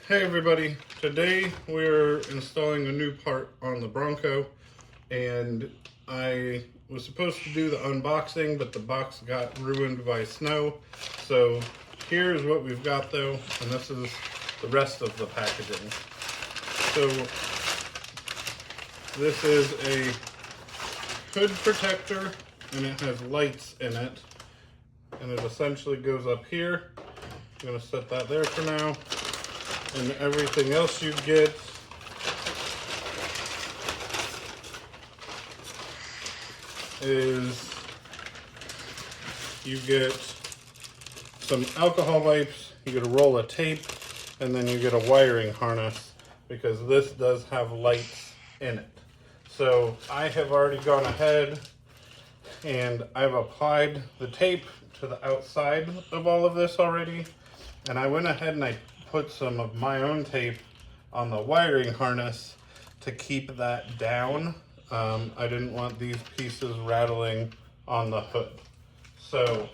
Hey everybody, today we're installing a new part on the Bronco, and I was supposed to do the unboxing, but the box got ruined by snow. So here's what we've got though, and this is the rest of the packaging. So this is a hood protector, and it has lights in it, and it essentially goes up here. I'm gonna set that there for now. And everything else you get is you get some alcohol wipes, you get a roll of tape, and then you get a wiring harness because this does have lights in it. So I have already gone ahead and I've applied the tape to the outside of all of this already, and I went ahead and I put some of my own tape on the wiring harness to keep that down. I didn't want these pieces rattling on the hood. So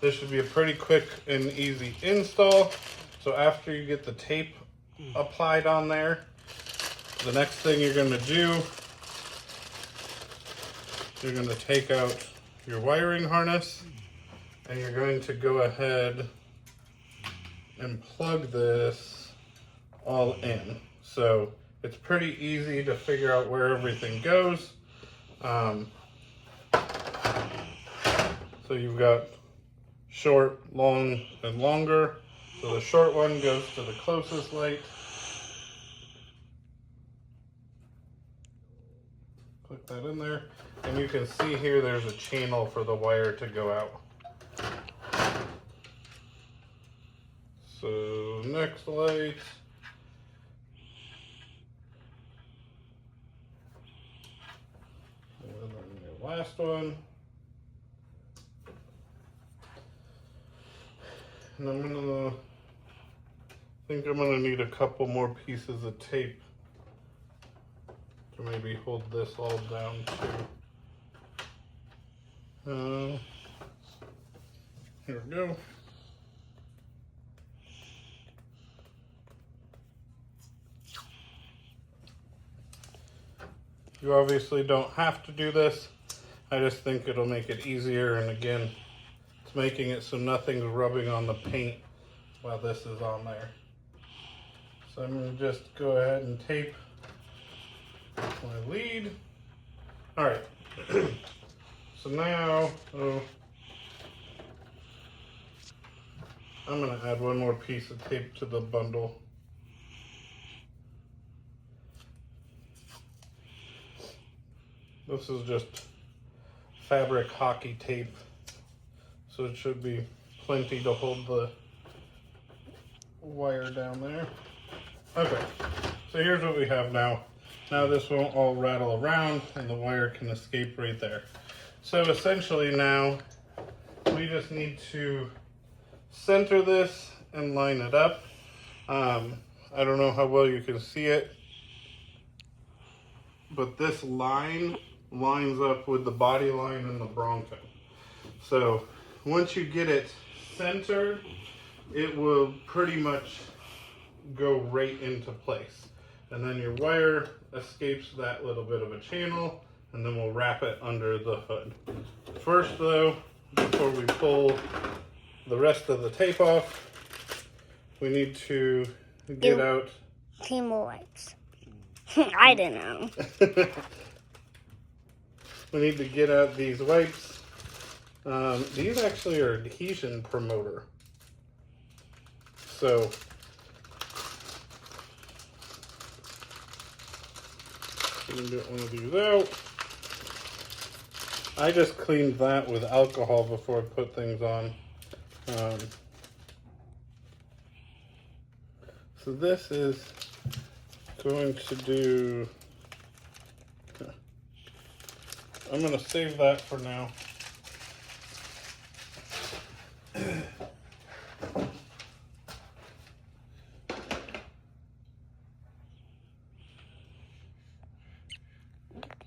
this should be a pretty quick and easy install. So after you get the tape applied on there, the next thing you're going to do, you're going to take out your wiring harness and you're going to go ahead and plug this all in. So it's pretty easy to figure out where everything goes. So you've got short, long, and longer. So the short one goes to the closest light. Click that in there. And you can see here there's a channel for the wire to go out. So next light. And then your last one. And I think I'm gonna need a couple more pieces of tape to maybe hold this all down too. Here we go. You obviously don't have to do this. I just think it'll make it easier, and again, it's making it so nothing's rubbing on the paint while this is on there. So I'm gonna just go ahead and tape my lead. All right, so now, I'm gonna add one more piece of tape to the bundle. This is just fabric hockey tape, so it should be plenty to hold the wire down there. Okay, so here's what we have now. Now this won't all rattle around and the wire can escape right there. So essentially now we just need to center this and line it up. I don't know how well you can see it, but this line lines up with the body line in the Bronco. So once you get it centered, it will pretty much go right into place. And then your wire escapes that little bit of a channel, and then we'll wrap it under the hood. First though, before we pull the rest of the tape off, we need to get out Team wipes. I don't know. We need to get out these wipes. These actually are adhesion promoter. So I'm gonna get one of these out. I just cleaned that with alcohol before I put things on. So this is going to do, I'm going to save that for now. You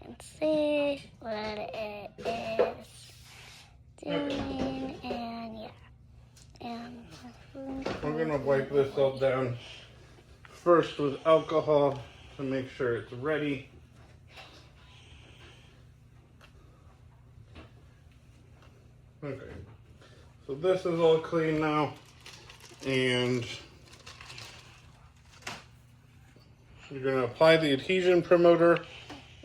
can see what it is doing, and yeah. And We're we're gonna wipe this all down first with alcohol to make sure it's ready. Okay, so this is all clean now, and you're gonna apply the adhesion promoter,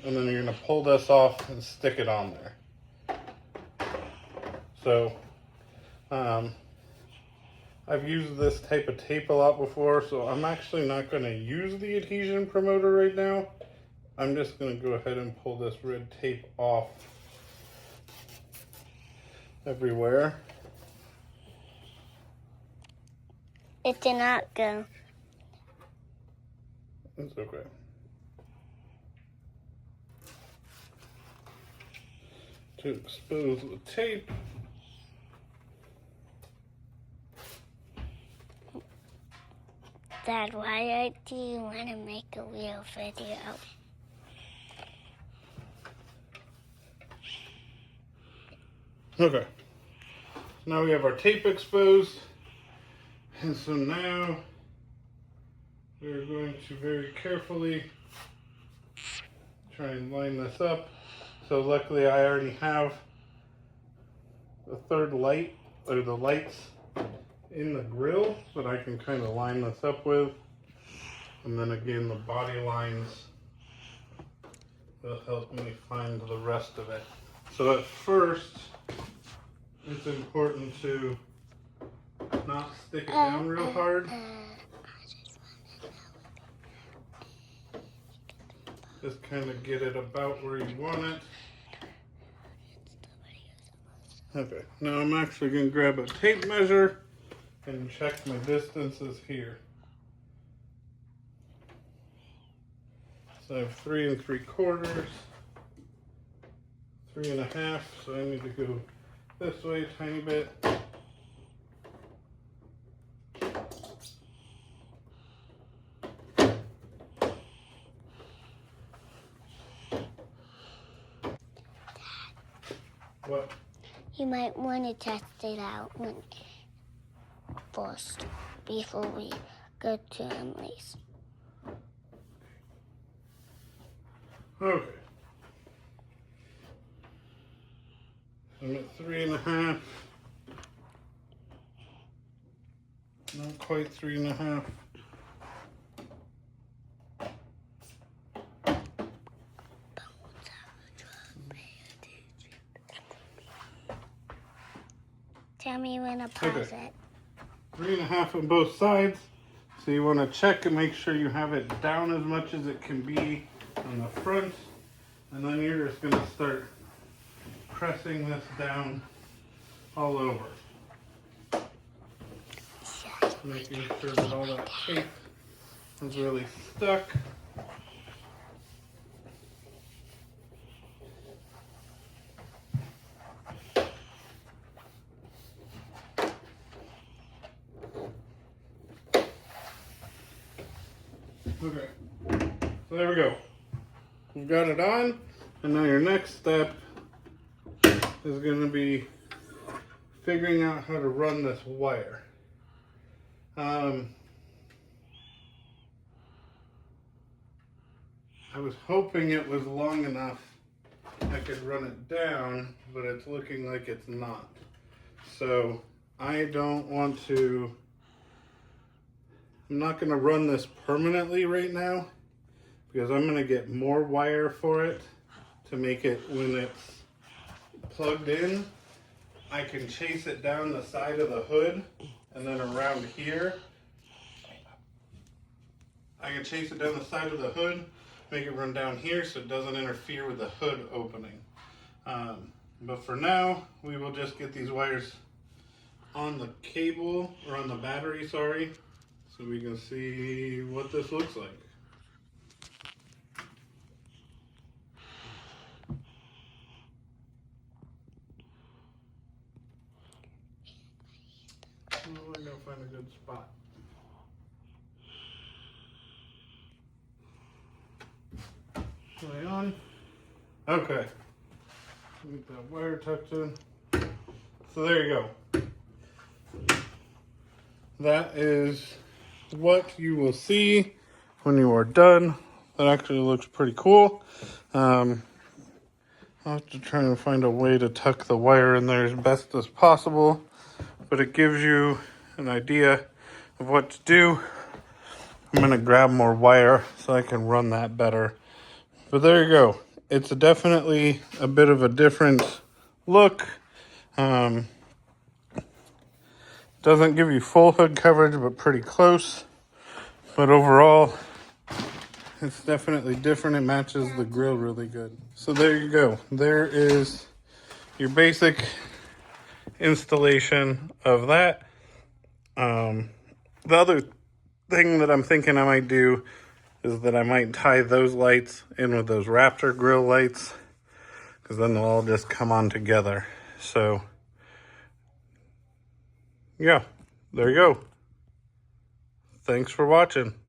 and then you're gonna pull this off and stick it on there. So, I've used this type of tape a lot before, so I'm actually not gonna use the adhesion promoter right now. I'm just gonna go ahead and pull this red tape off everywhere. It did not go. It's okay. To expose the tape. Dad, why do you want to make a real video? Okay. Now we have our tape exposed. And so now we're going to very carefully try and line this up. So luckily I already have the third light, or the lights in the grill that I can kind of line this up with. And then again, the body lines will help me find the rest of it. So at first, it's important to not stick it down real hard. Just kind of get it about where you want it. Okay, now I'm actually going to grab a tape measure and check my distances here. So I have 3 3/4, 3 1/2, so I need to go this way a tiny bit. What? You might want to test it out first before we go to Emily's. Okay. I'm at 3 1/2. Not quite 3 1/2. Tell me when to pause Okay. it. 3 1/2 on both sides. So you want to check and make sure you have it down as much as it can be on the front. And then you're just going to start pressing this down all over. Making sure that all that tape is really stuck. Okay, so there we go. You've got it on, and now your next step is going to be figuring out how to run this wire. I was hoping it was long enough I could run it down, but it's looking like it's not. So I don't want to, I'm not going to run this permanently right now because I'm going to get more wire for it to make it when it's plugged in. I can chase it down the side of the hood and then around here. I can chase it down the side of the hood, make it run down here so it doesn't interfere with the hood opening. But for now, we will just get these wires on the cable, or on the battery, sorry, so we can see what this looks like. Oh, I gotta find a good spot. Play on. Okay. Get that wire tucked in. So there you go. that is what you will see when you are done. That actually looks pretty cool. I'll have to try and find a way to tuck the wire in there as best as possible, but it gives you an idea of what to do. I'm gonna grab more wire so I can run that better. But there you go. It's definitely a bit of a different look. Doesn't give you full hood coverage, but pretty close. But overall, it's definitely different. It matches the grill really good. So there you go. There is your basic installation of that. The other thing that I'm thinking I might do is that I might tie those lights in with those Raptor grill lights, because then they'll all just come on together. So yeah, there you go. Thanks for watching.